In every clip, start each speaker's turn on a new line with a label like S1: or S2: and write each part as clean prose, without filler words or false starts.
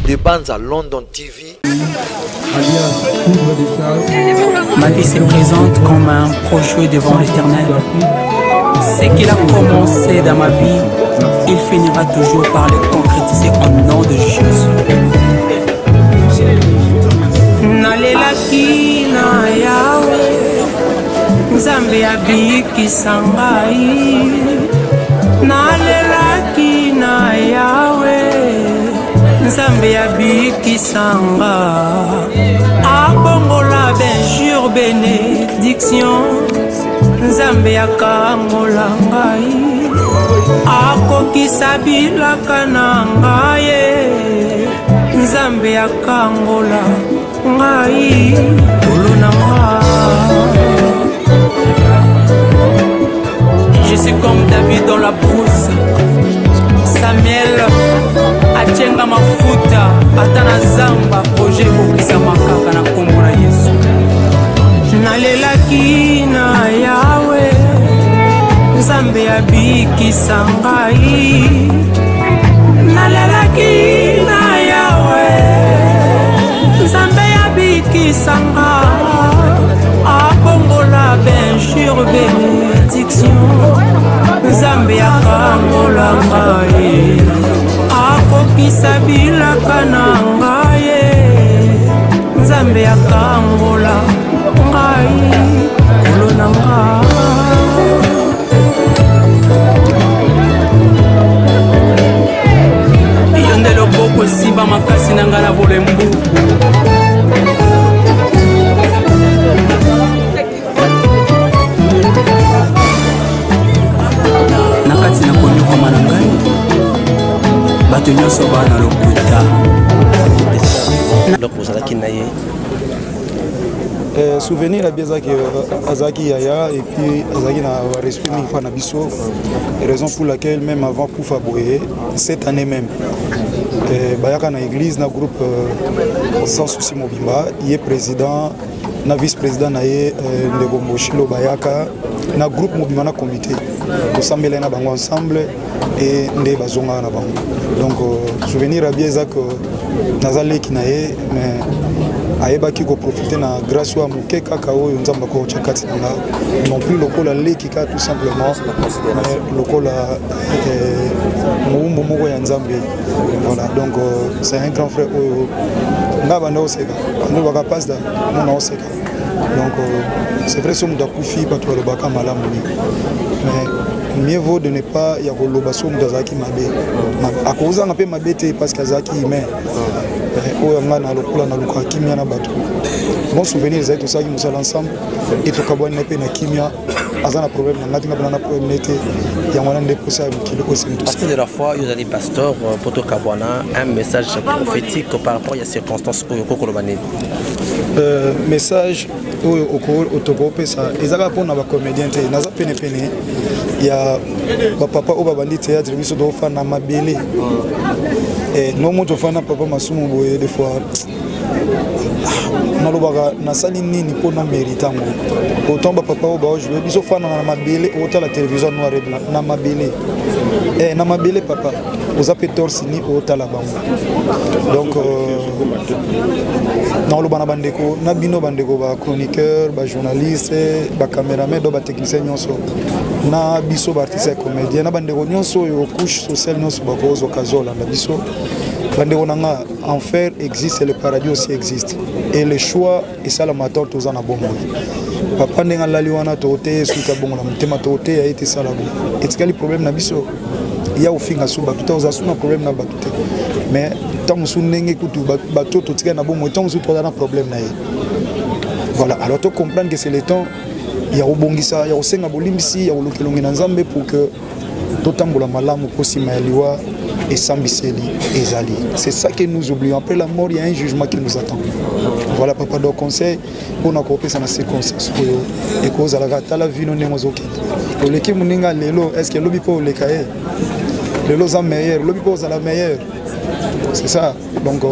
S1: de Banza London TV.
S2: Ma vie se présente comme un projet devant l'Éternel. Ce qu'il a commencé dans ma vie, il finira toujours par le concrétiser au nom de Jésus. Nalelaki na Yahweh, Nzambe abikisa ngai. Nalelaki na Yahweh, Nzambe abikisa ngai. Abongola benjure bénédiction, Nzambe akangola ngai. Akokisa bilaka na ngai, Nzambe akangola ngai. Tolo na ngai. Je suis comme David dans la brousse. Samuel Achenga mafuta atana zamba projet kokisa makaka na kombo na Yesu. Nalelaki na Yahweh, Nzambe abikisa ngai. Nalelaki na Yahweh, Nzambe abikisa ngai. Abongola benjure bénédiction, Nzambe akangola ngai. Akokisa bilaka na ngai, Nzambe akangola ngai. Kolo na ngai. Yonde loboko simba makasi na ngai na volembu. Nakati na komi koma na ngai, bato nyonso bana lokuta.
S1: Donc vous allez naye.
S3: Souvenir à Biazaki Azaki Yaya et puis Azaki na respect mi fa na biso, raison pour laquelle même avant Koufa Boye cette année même bayaka na église na groupe sans souci Mobimba, il est président na vice-président na ye Ndego Moshilo bayaka na groupe Mobimba na comité to sambela na bango ensemble et nde bazonga na bango. Donc souvenir à Biazaki nazali ki na ye mais ayebaki ko profiter na grâce wa muke kaka oyo nzamba ko chakati na non plus lokola lekika tout simplement lokola muumbu moko ya nzambe. Voilà, donc c'est un grand frère oyo ngaba ndo seka ndo baka pasda mona oseka. Donc c'est vrai somme d'akufi pas toi le baka malamu mais mieux vaut de ne pas ya koloba somme d'azaki mabe akoza ngape mabete parce que azaki humain. Mon souvenir c'est tout ça qui nous ensemble et tout kabouane n'est pas na kimia azana problème na ngati ngabana problème n'était ya mwana ndeposa kilo aussi.
S1: Parce que de la fois vous allez pasteur poto kabwana un message prophétique par rapport à circonstances au Kokolobane.
S3: Message au Togope ça ezaka pona ba comédien te naza pene pene ya ba papa o ba bandi théâtre biso do fa na mabele et non moto fa na papa masumu boye des fois na lobaka na sali nini pona méritango autant ba papa o ba jouer biso fa na mabele autant la télévision noire na mabele na mabele papa oza pe torsini autant la bango. Donc na lobana bandeko na bino bandeko ba chroniqueur ba journaliste ba caméraman do ba technicien nyonso na biso ba artiste comédien na bandeko nyonso yo couche sociale nyonso ba kozo kazola na biso bandeko nanga enfer existe et le paradis aussi existe et le choix et ça la matin tous en abomo papa ndenga lali wana tote suka bongo na mtema tote a été ça la bo et ce quel problème na biso ya ofinga suba tout aux asuna problème na batute mais tant sou ndenge kutu bato to tika na bomo tant sou to na problème na ye. Voilà, alors tu comprends que c'est le temps il y a obongisa il y a osenga bolimbisi ya olokelongi na nzambe pour que totambola malamu posima liwa et sambiseli ezali. C'est ça que nous oublions. Après la mort, il y a un jugement qui nous attend. Voilà papa donc conseil pour na copier ça na circonstance et cause à la vie non nemozoki. Le qui muninga lelo est-ce que lobi po le kae le loza meilleur lobi po za la meilleure. C'est ça. Donc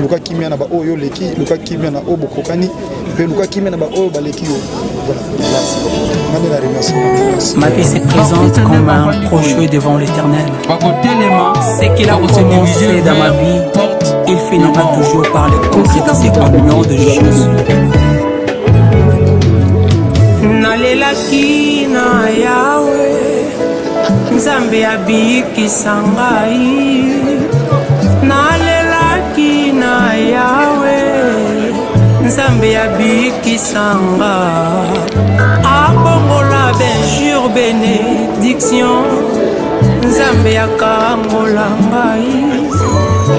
S3: luka kimia na ba oyo leki luka kimia na obo kokani pe luka kimia na ba oyo ba leki yo. Voilà.
S2: Ma vie se présente comme un projet devant l'Éternel. Ce qu'il a commencé dans ma vie, il finit finira toujours par le concrétiser au nom de Jésus. Nalelaki na Yawe, Nzambe abikisa ngai. Nalelaki na Yawe, Nzambe abikisa ngai. Abongola benjure bénédiction, Nzambe akangola ngai.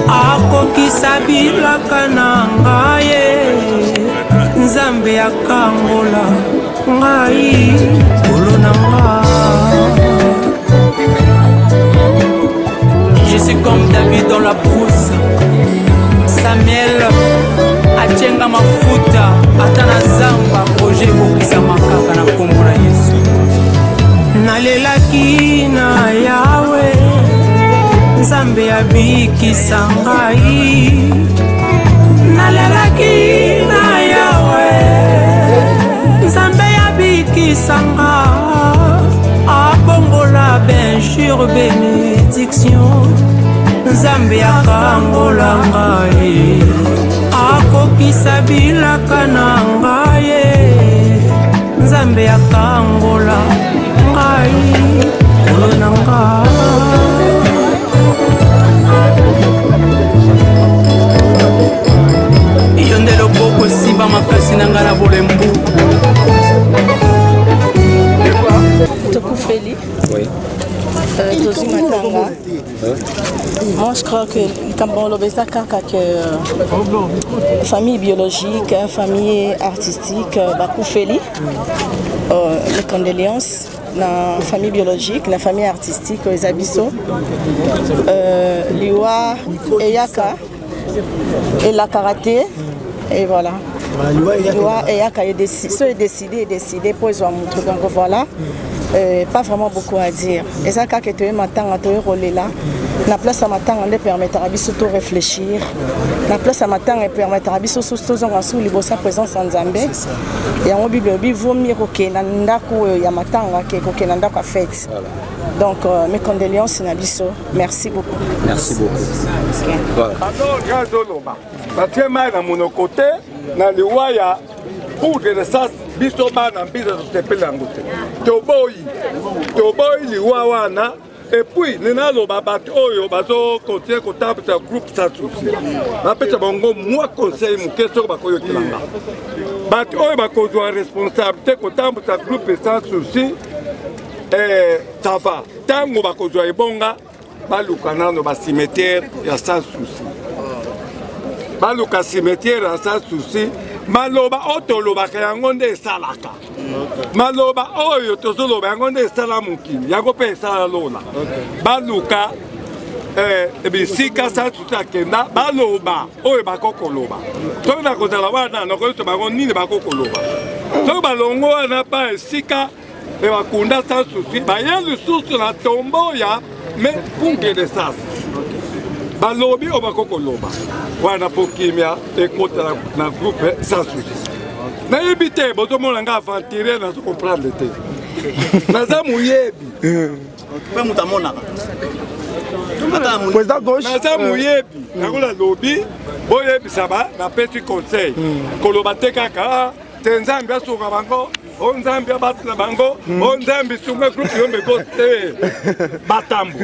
S2: Akokisa bilaka na ngai, Nzambe akangola ngai. Kolo na ngai. Je suis comme David dans la brousse. Samuel Achenga mafuta atana zamba projet kokisa makaka na kombo na Yesu. Nalelaki na Yawe, Nzambe abikisa ngai. Nalelaki na Yawe, Nzambe abikisa ngai. Abongola benjure bénédiction, Nzambe akangola ngai. Akokisa bilaka na ngai, Nzambe akangola ngai. Kolo na ngai. Yonde loboko simba makasi na ngai na bolembu.
S4: Tokufeli.
S1: Oui.
S4: Tozi Matanga. Moi je crois que Kambon Lobesa Kaka que famille biologique, famille artistique, Bakufeli. Les condoléances la famille biologique, la famille artistique, les abisso, Liwa et Yaka et la karaté et voilà. Liwa et Yaka est décidé pour ils ont mon truc donc voilà. Pas vraiment beaucoup à dire. Et ça, quand tu es matin, tu es relais là. La place à matin, on permettra de réfléchir. La place à matin, elle permettra de se libérer présence en Zambie. Et en Bible, il vaut mieux que Nandako Yamatan, que Nandako a fait. Donc, mes condoléances, Nabiso. Merci beaucoup.
S5: Merci beaucoup.
S6: Voilà. Parce que moi, dans mon côté, dans le Waya, pour que ça, biso bana mbisa tutepele ngote toboyi liwawana et puis nena lo babatu oyo bazo continuer ko taper groupe ça souci na pesa bango moi conseil mu question ba koyo kilanga batu oyo ba ko doit responsabilité ko taper groupe ça souci ça va tango ba ko doit ebonga balukana no ba cimetière ya sans souci baluka cimetière ya sans souci. Maloba otoloba yango nde salaka. Maloba oyo tozoloba yango nde sala mukini. Yango pe sala lola. Baluka bisika sa tuta kenda baloba oyo bakokoloba. To na kozala wana na ko to bango nini bakokoloba. To balongo wana pa sika e bakunda sa susi. Ba yelu susu na tombo ya me punge de sas. Balobi o bakokoloba. Wana pokimia ekota na groupe sans souci. Na yebite boto molanga aventurer na se comprendre te. Na za muyebi.
S5: Pe mutamona.
S6: Président gauche. Na za muyebi. Na kola lobi boyebi saba na petit conseil. Koloba te kaka tenzambi asoka bango. On Zambia battre bango, on Zambia sur le groupe yombe côté batambo.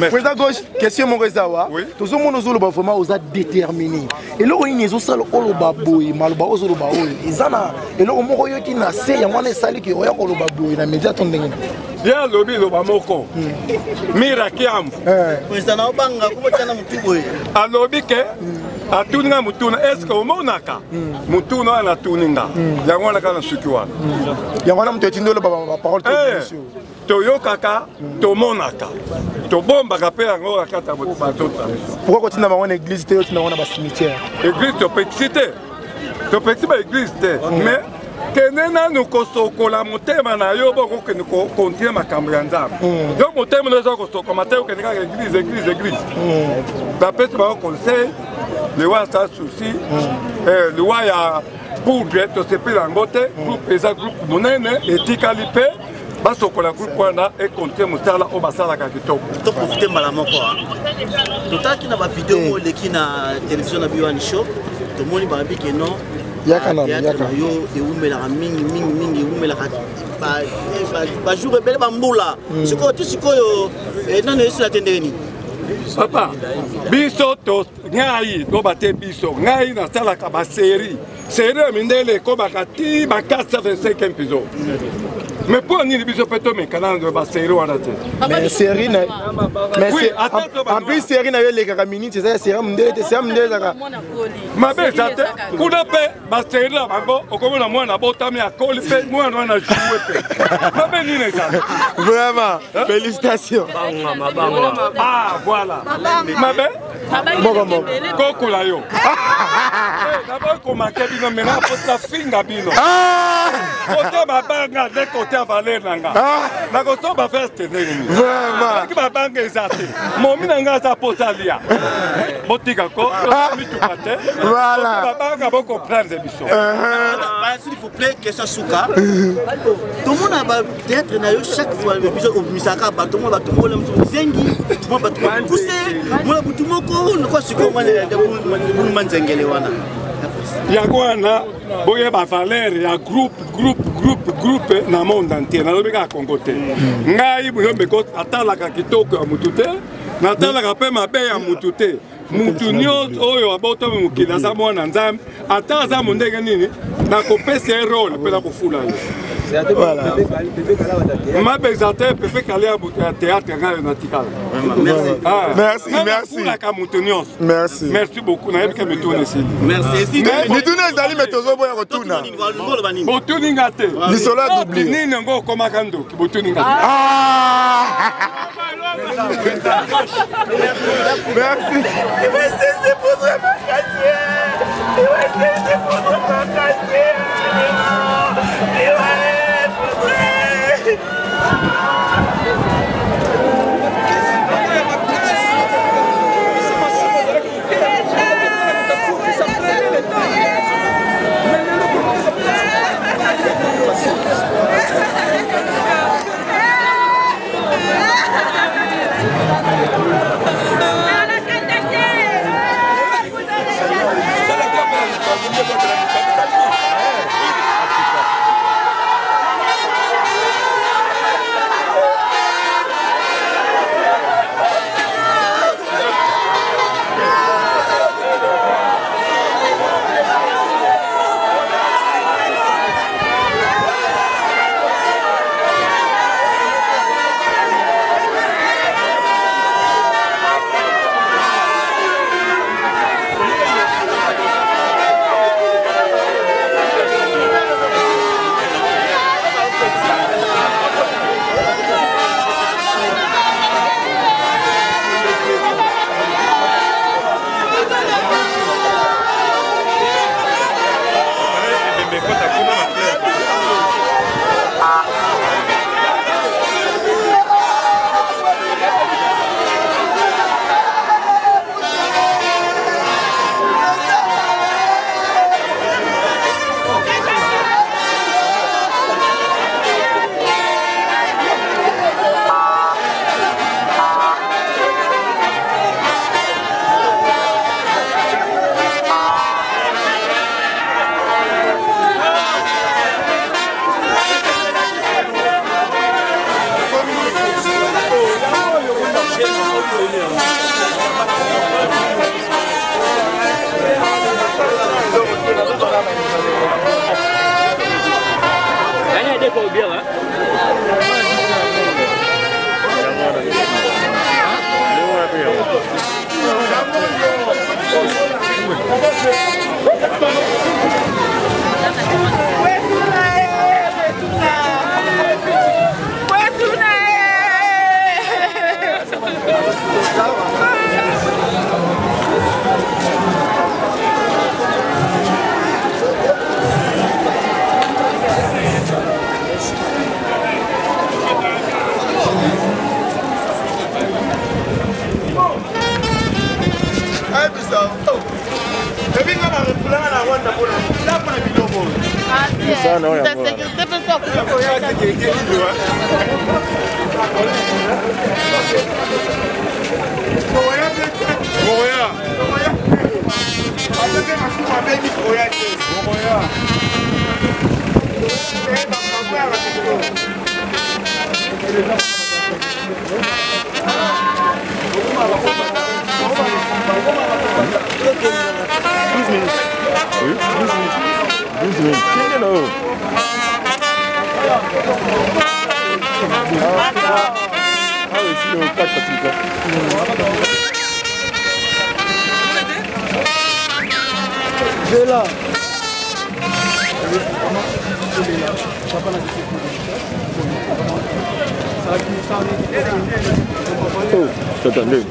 S5: Président gauche, question mon résawa. Tout le monde nous a vraiment osé déterminer. Et là on est aux salles au baboui, malba aux baboui. Izana et là on m'a dit qu'il n'a c'est y a moins de salles qui oya au baboui na média ton dingue.
S6: Ya lobi lo bamoko. Mira kiam.
S5: Président obanga kuba tana mutubwe.
S6: A lobi ke atuninga mutuna est-ce que omonaka mutuna ana tuninga yango na kana sukiwa
S5: yango na mutetindo le baba parole
S6: to toyo kaka to monaka to bomba kapela ngo akata bato.
S5: Pourquoi continuer dans une église te continuer dans un cimetière?
S6: Église to petit ba église te mais kenena nous kosokola motema na yo boko ke nous continuer makambo ya nzambe donc motema nous kosokola mateo ke nika église ba pesi ba conseil le wa sa souci le wa ya pour être se pe langote groupe eza groupe monene etikali pe basokola groupe wana ekonte mosala oyo basalaka kitoko
S7: toprofite mbala moko totalaki na bavideo oleki na télévision na biwani show tomoni babi ke non
S5: yaka na
S7: yo eumelaka mingi eumelaka bajour ebele bambula sikoyo tu sikoyo nano esila tendeke nini
S6: papa biso to ngai to bate biso ngai nasalaka basérie série mindele ekobaka ti ba 425 épisodes mais pour nini biso mpe tomekana na basérie wana te
S5: mais série na en plus série na yo elekaka minute eza ya série mindele te série mindele ezaka
S6: mabe eza te kuna mpe basérie na bango okomona mwana botami akoli mpe mwana wana joue mpe mabe nini eza
S5: vraiment félicitations
S6: ah voilà mabe kokola yo nabokomake bino mena apota finga bino kote babanga nde kote ya valer na nga nakosoba feste ndenge nini aki babanga eza te momi na nga aza pota lia botika ko mituka te babanga bokomprendre biso
S7: s'il vous plaît question suka tomona bathéâtre na yo chaque fois biso obimisaka bato mo bato mo zengi mo bato pousse mo butu moko kwa siko mwana nzengele wana
S6: yango wana boye bavaler ya groupe na monde entier nalobi kaka Congo te ngai boyombeko atalaka kitoko ya mutu te natalaka mpe mabe ya mutu te mutu nyonso oyo abotami mokili aza mwana nzambe ata aza mondenge nini nakopesa ye role mpe nakofula ye mabeza te pepe kala ya théâtre ngai natikala nafulaka mutu nyonso merci beaucoup nayebi ke mituna esili
S5: mituna ezali me tozoboya kotuna
S6: botuninga te
S5: lisolo ya dubli
S6: nini yango okomaka ndoki botuninga te
S5: merci
S8: Attendez.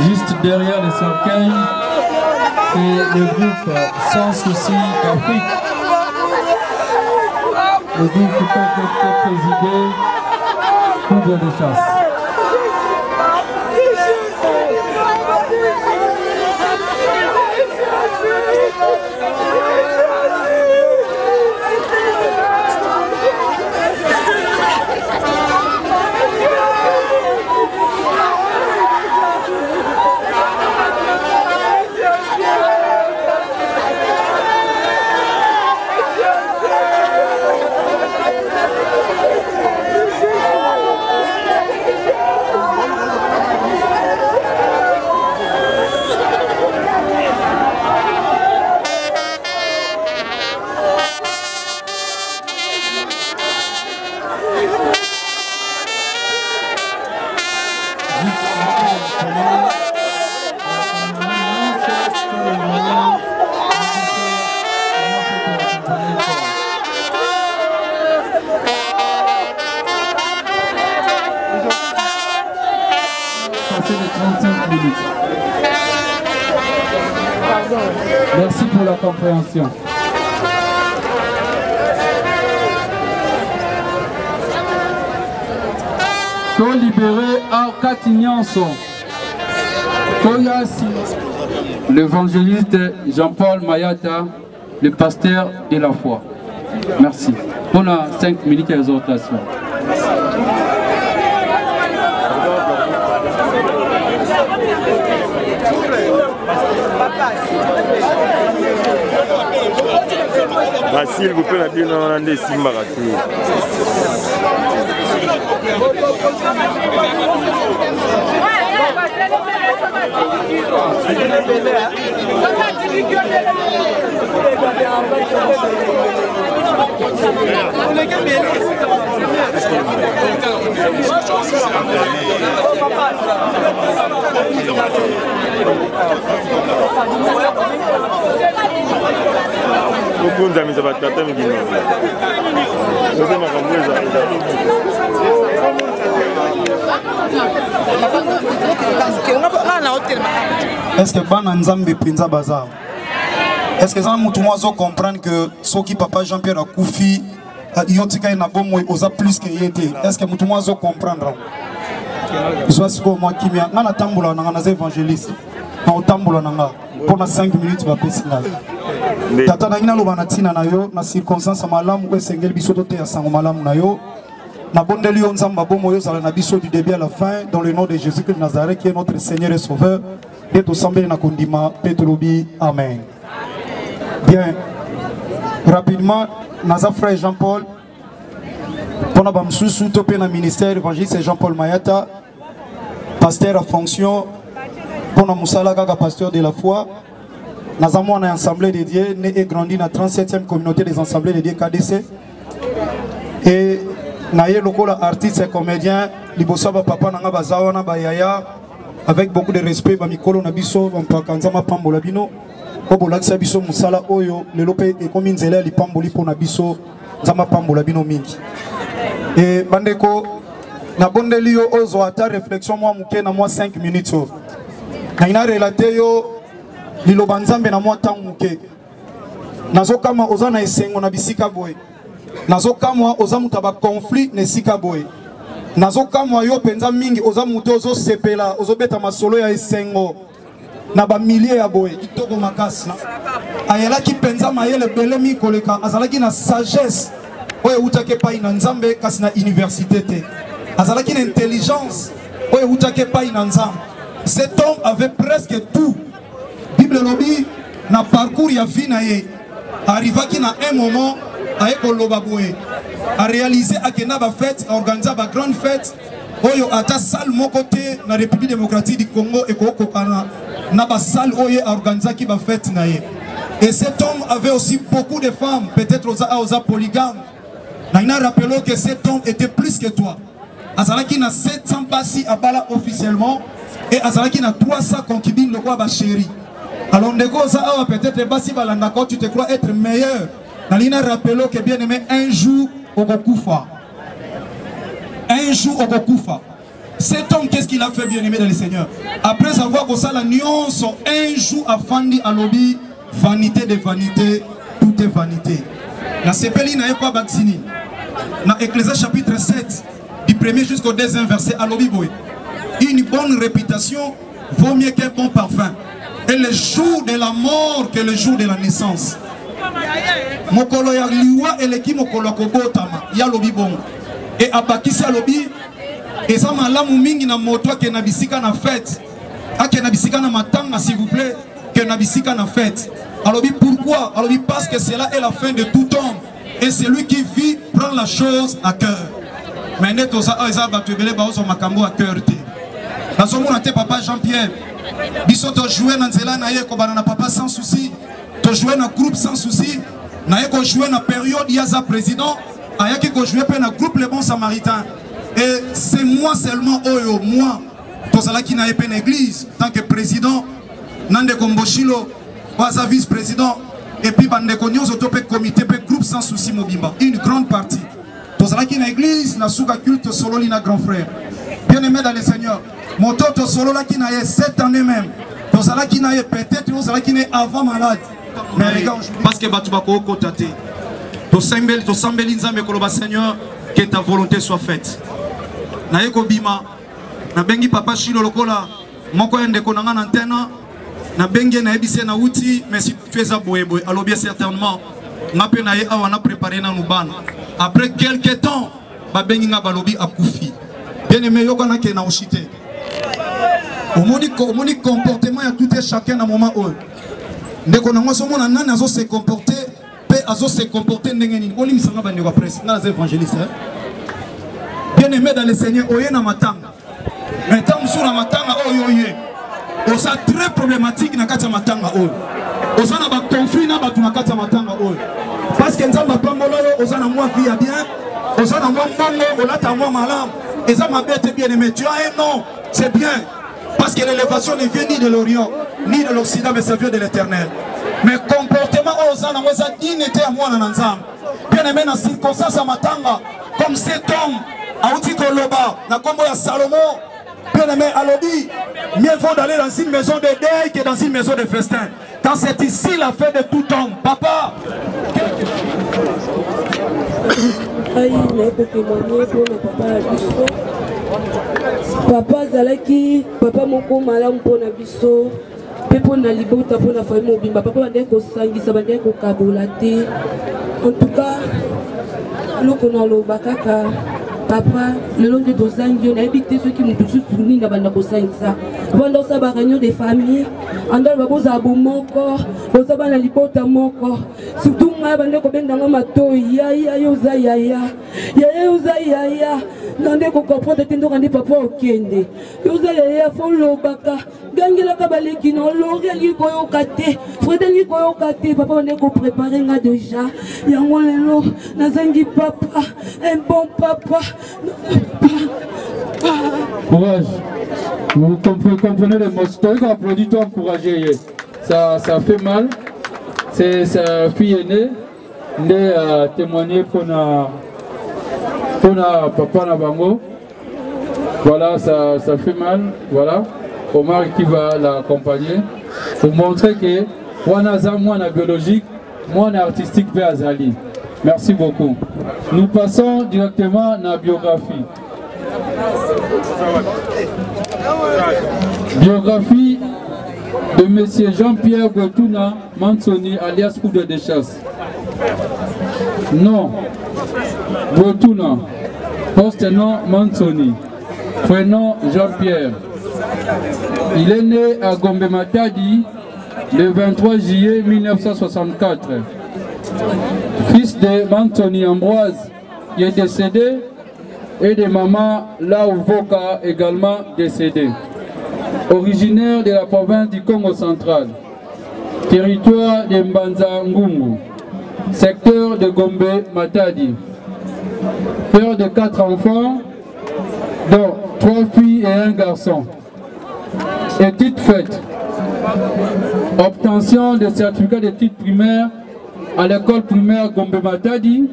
S9: Juste derrière les cercueils, c'est le groupe Sans Souci d'Afrique. Le groupe qui peut présider Coubre de chasse. Merci pour la compréhension. Sont libérés à Katignanson. L'évangéliste Jean-Paul Mayata, le pasteur de la foi. Merci. On a 5 minutes d'exhortation.
S8: S'il vous plaît, la bien dans l'année Simbarati. Kukunza mizabakata mingine. Sasa makamweza.
S3: Est-ce que bana nzambe prinza bazar? Est-ce que ça mutu mwazo comprendre que soki papa Jean-Pierre Akoufi yotika na bomo oza plus que yete. Est-ce que mutu mwazo comprendre? Soit ce que moi qui m'a na tambola na na évangéliste. Na tambola na pendant 5 minutes va pesina. Tata na ngina lo banatina na yo na circonstance malamu ko sengeli bisoto te ya sango malamu na yo. Na bondeli yo nzamba bomo yo zala na biso du début à la fin dans le nom de Jésus-Christ de Nazareth qui est notre Seigneur et Sauveur. Et tout semble na kondima Petrobi. Amen. Bien. Rapidement, Naza frère Jean-Paul. Pendant Bamsou, topé dans ministère évangéliste Jean-Paul Mayata, pasteur à fonction. Pendant Moussala Gaga, pasteur de la foi. Naza moi on a assemblée de Dieu, né et grandi dans la 37e communauté des assemblées de Dieu KDC. Et Naye Lokola, artiste et comédien, Libosaba Papa Nanga Bazawana Bayaya, avec beaucoup de respect, Bamikolo Nabiso, Bampakanzama Pambolabino, Obolaksa Biso Moussala Oyo, le Lope et comme Nzela, li Pamboli pour Nabiso, Zama Pambolabino Mingi. Et Bandeko, na bondelio ozo ata réflexion moi muke na moi 5 minutes. Na ina relaté yo liloba nzambe na moi temps muke. Nazo kama oza na esengo na bisika boy. Nazo kama oza mutaba conflit ne sika boy. Nazo kama yo penza mingi oza muto ozo sepela ozo beta masolo ya esengo. Na ba milliers ya boy kitoko makasi. Ayela ki penza mayele belemi koleka azalaki na sagesse. Oye utake pa ina nzambe kasi na université te. Azalaki na intelligence. Oye utake pa ina nzambe. Cet homme avait presque tout. Bible lobi na parcours ya vie na ye. Arrivaki na un moment a ekoloba boye. A réaliser akena ba fête, a organiser ba grande fête. Oyo ata salle moko te na République démocratique du Congo et kokokana na ba salle oye a organiser ki ba fête na ye. Et cet homme avait aussi beaucoup de femmes, peut-être aux polygames. Naina rappelons que cet homme était plus que toi. Azalaki na 700 passi à Bala officiellement et Azalaki na 300 concubines le roi Bachéri. Alors ndeko ça peut-être basi balanda quand tu te crois être meilleur. Naina rappelons que bien aimé un jour au Gokufa. Un jour au Gokufa. Cet homme qu'est-ce qu'il a fait bien aimé dans le Seigneur? Après avoir que ça la nuance un jour à Fandi à lobby vanité de vanité, tout est vanité. La Sepeli n'a pas vacciné. Dans Ecclésiaste chapitre 7, du 1er jusqu'au 2e verset, à l'Obiboé. Une bonne réputation vaut mieux qu'un bon parfum. Et le jour de la mort que le jour de la naissance. Mokolo ya liwa eleki mokolo kobotama ya lobi bon. Et abakisi ya lobi eza malamu mingi na moto ke na bisika na fête. Ake na bisika na matanga s'il vous plaît, que na bisika na fête. Alors pourquoi? Alors parce que cela est la fin de tout homme. Et celui qui vit prend la chose à cœur. Mais net aux makambo à cœur. Dans son monde, papa Jean-Pierre. Biso to jouer dans Zela na yeko banana papa sans souci. To jouer dans groupe sans souci. Na yeko jouer dans période yaza président. Ayaki ko jouer pe na groupe les bons samaritains. Et c'est moi seulement oyo moi. To sala ki na yepe l'église tant que président Nande Komboshilo. Baza vice-président et puis bandeko nyonso topé comité pe groupe sans souci mobimba une grande partie tozalaki na église na suka culte solo li na grand frère bien aimé dans le Seigneur mototo solo la ki na ye 7 années même tozalaki na ye peut-être tozalaki na avant malade mais les gars parce que batu bako kotate to sambeli nzambe koloba Seigneur que ta volonté soit faite na ye ko bima na bengi papa Shilo lokola moko ndeko nanga na antenne na bengue na ebise na outil mais si tu es à boyeboy alors bien certainement na pe na ye awa na préparé na nubana après quelques temps ba bengi nga balobi akufi bien aimé yoko na ke na oshite au moni comportement ya tout et chacun à moment où ndeko na ngoso mona nani azo se comporter pe azo se comporter ndenge nini oli misanga ba ndeko presse na les évangélistes bien aimé dans le Seigneur oye na matanga mais tant sur matanga oyoye. Osa très problématique na kati matanga oyo. Osa na ba conflit na ba tuna kati matanga oyo. Parce que nzamba pambolo yo osa na moi vie bien. Osa na moi mbongo olata moi malam. Eza ma bête bien aimé. Tu as un nom, c'est bien. Parce que l'élévation ne vient ni de l'Orient, ni de l'Occident, mais ça vient de l'Éternel. Mais comportement osa na moi ça dignité à moi na nzamba. Bien aimé na circonstance matanga comme cet homme a outi koloba na kombo ya Salomon. Bien aimé, Alobi, mieux vaut d'aller dans une maison de deuil que dans une maison de festin. Quand c'est ici la fête de tout homme. Papa,
S10: Aïe, mais pour témoigner pour le papa à biso. Papa Zalaki, papa moko malam pour na biso. Pepo na libota pour la famille mobimba. Papa va dire qu'on sangi, ça va dire qu'on kabolate. En tout cas, nous connaissons le bakaka. Papa, le long de Dozangi, on a évité ceux qui nous touchent sur l'île de Bandakosaïsa. Pendant ça, la réunion des familles, on a besoin de mon corps, on a besoin de l'hypothèse de mon corps. Surtout, moi, je vais vous dire que ya ya yoza ya ya ya yoza ya ya. Nande ko comprendre tendo kandi papa okende. Yoza ya ya fo lobaka. Gangela kabaleki no lori ali koyo kate. Fredeli koyo kate. Papa on est ko préparer nga déjà. Yango lelo nazangi papa, un bon papa.
S9: Courage. Vous comprenez les mots. C'est un applaudissement encouragé. Ça fait mal. C'est sa fille aînée. Né à témoigner pour papa Nabango. Voilà, ça fait mal. Voilà. Omar qui va l'accompagner. Pour montrer que moi, na biologique, moi, na artistique vers Azali. Merci beaucoup. Nous passons directement à la biographie. Biographie de M. Jean-Pierre Botouna Mansoni, alias Coupe de chasse. Non. Botouna. Poste-nom Mansoni. Prénom Jean-Pierre. Il est né à Gombe Matadi le 23 juillet 1964. Fils de Mansoni Ambroise, qui est décédé, et de maman Lao Voka, également décédée. Originaire de la province du Congo central, territoire de Mbanza Ngungu, secteur de Gombe Matadi. Père de 4 enfants, dont 3 filles et 1 garçon. Études faites. Obtention de certificat d'études primaires à l'école primaire Gombe Matadi.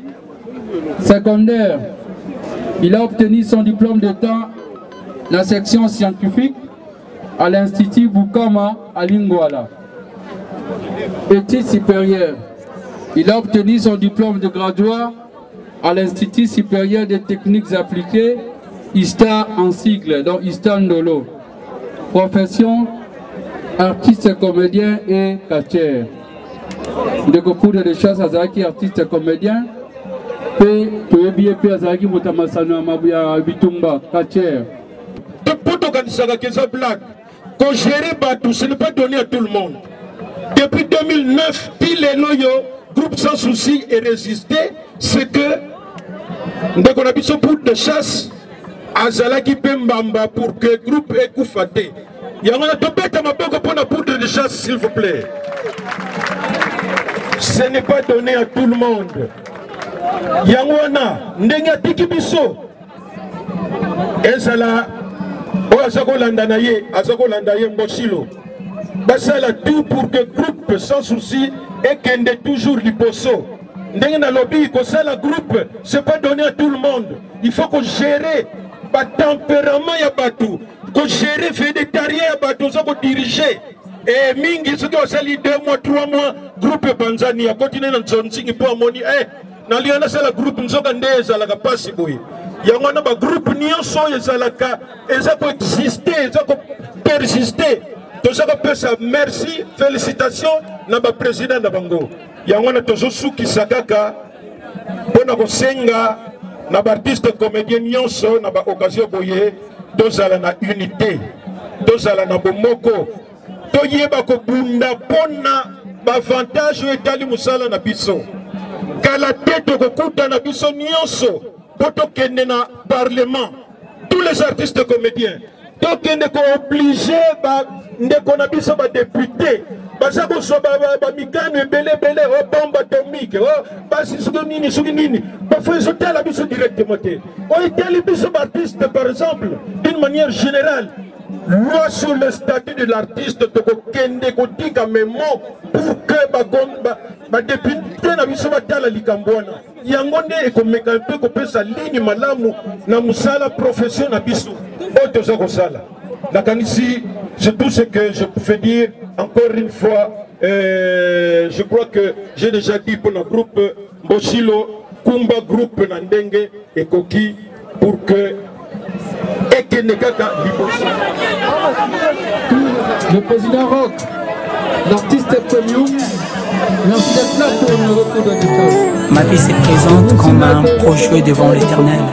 S9: Secondaire, il a obtenu son diplôme d'État, la section scientifique, à l'Institut Bukama à Lingwala. Études supérieures, il a obtenu son diplôme de graduat à l'Institut supérieur des techniques appliquées, ISTA en sigle, donc ISTA Ndolo. Profession, artiste, comédien et catcheur. De Gopoudre de chasse Azaki, artiste, comédien. P. Toebi Azaki, Motamasano Mabuya Bitumba, catcheur.
S11: Pour organiser la blague, qu'on gère Batou, ce n'est pas donné à tout le monde. Depuis 2009, pile et loyo, groupe sans souci et résister, c'est que dès qu'on a mis ce poudre de chasse, Azalaki Pembamba pour que le groupe ait coufaté. Il y a un topé à ma boque pour la poudre de chasse, s'il vous plaît. Ce n'est pas donné à tout le monde. Yangwana, Ndenga Tikibiso, Ezala, Azako Landanaye, Azako Landaye Mboshilo. Basala tout pour que le groupe sans souci et qu'il ait toujours l'hyposo. Ndenga lobby, que ça le groupe, ce n'est pas donné à tout le monde. Il faut qu'on gère le tempérament ya Batou, qu'on gère le végétarien ya Batou, qu'on dirige. Et mingi, ce qui a sali 2 mois, 3 mois, groupe Banzani a continué dans zone sing pour amoni. Naliana c'est le groupe Nzogande ezalaka pasi boy. Yangwana ba groupe nyonso ezalaka ezako exister, ezako persister. Tozako pesa merci, félicitations na ba président na bango. Yangwana tozo suki sakaka pona ko senga na ba artiste comédien nyonso na ba occasion boye tozala na unité. Tozala na bomoko. Toyeba ko bunda pona ba avantage etali musala na biso. Kala tête kokuta na biso nyonso poto kende na parlement tous les artistes comédiens to kende ko obligé ba ndeko na biso ba député baza ko so ba mikano ebele o bombe atomique o basi suki nini ba faut la biso directement te o eteli biso ba artiste par exemple d'une manière générale. Loi sur le statut de l'artiste de Kende Kotika Memo pour que les députés na biso batala likambwana yangonde ekomeka mpe kopesa ligne malamu na musala profession na biso otoza kosala nakanisi c'est tout ce que je peux dire encore une fois. Je crois que j'ai déjà dit pour le groupe Mboshilo kumba groupe na ndenge ekoki pour que ekende kaka liboso.
S9: Le président Rock, l'artiste premium, merci d'être là pour le retour de l'école.
S2: Ma vie se présente comme un projet devant l'Éternel.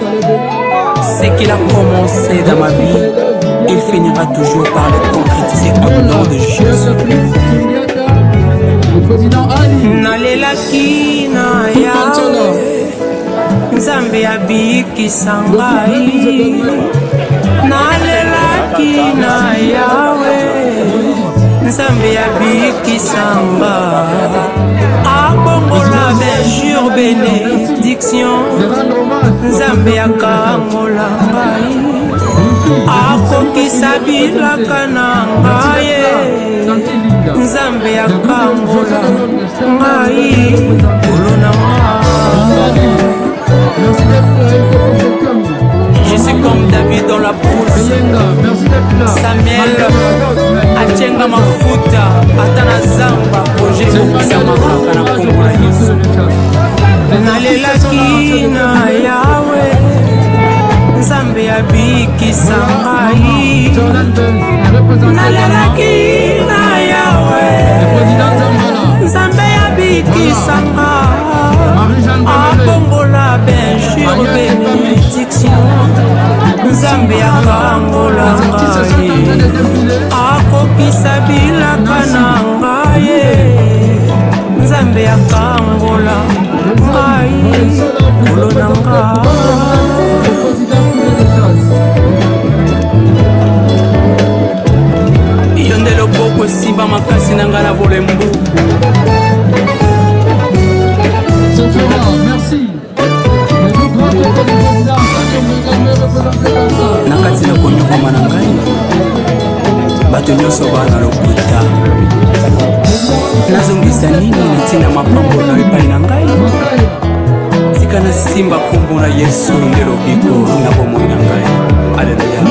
S2: Ce qu'il a commencé dans ma vie, il finira toujours par le concrétiser au nom de Jésus.
S9: Le président Ali.
S2: Nalelaki na Yahweh, Nzambe abikisa ngai. Nalelaki na Yahweh, Nzambe abikisa ngai. Abongola benjure bénédiction, Nzambe akangola ngai. Akokisa bilaka na ngai, Nzambe akangola ngai. Kolo na ngai. Je suis comme David dans la brousse. Samuel Achenga mafuta atana zamba projet okisa makaka na kombo na Yesu. Nalelaki na Yahweh, Nzambe abikisa ngai. Nalelaki na Yahweh, Nzambe abikisa ngai. Abongola benjure bénédiction, Nzambe akangola ngai. Akokisa bilaka na ngai, Nzambe akangola ngai. Kolo na ngai. Yonde loboko simba makasi na ngai na bolembu.
S9: Merci.
S2: Nakati na konyokoma na ngai, bato nyonso bana lokuta. Nazongisa nini ntina mapambolo epai na ngai? Tika na simba kombo na Yesu nde lobiko na bomoi na ngai. Alleluya.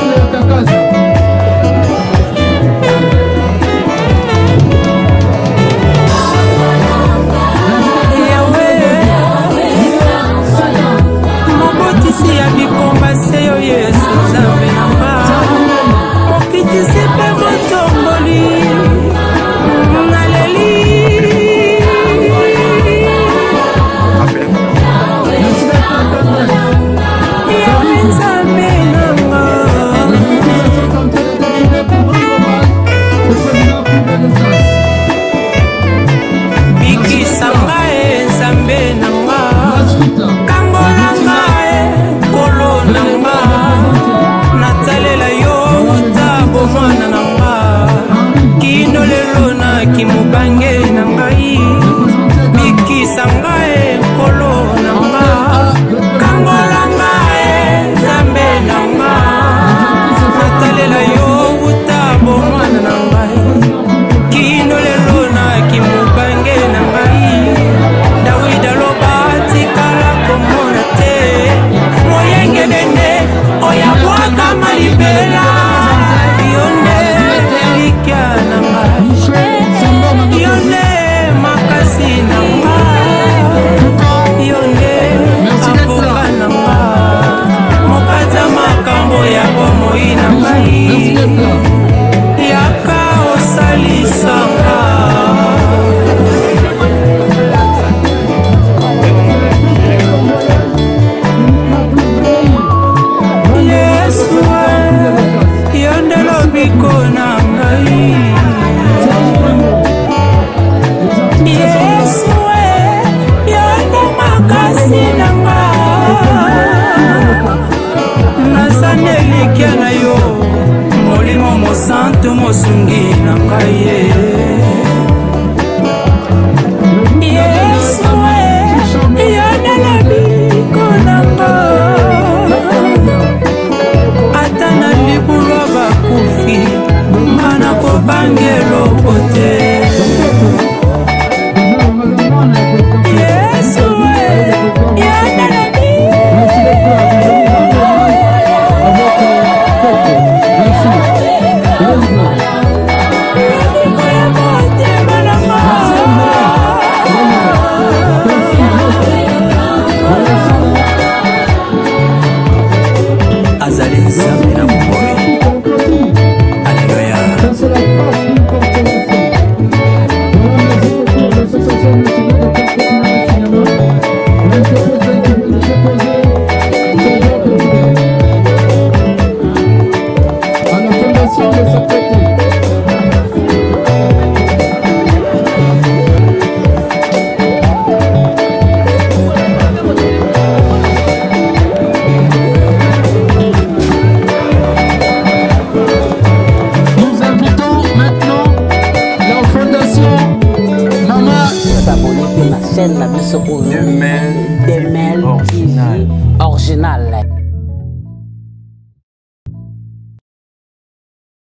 S2: Mobotisi ya bikomba seyo Yesu Nzambe na ngai. Mokitisi pe motomboli naleli. Yawe Nzambe na ngai.
S12: mpe na chaîne na biso oyo Demel TV original.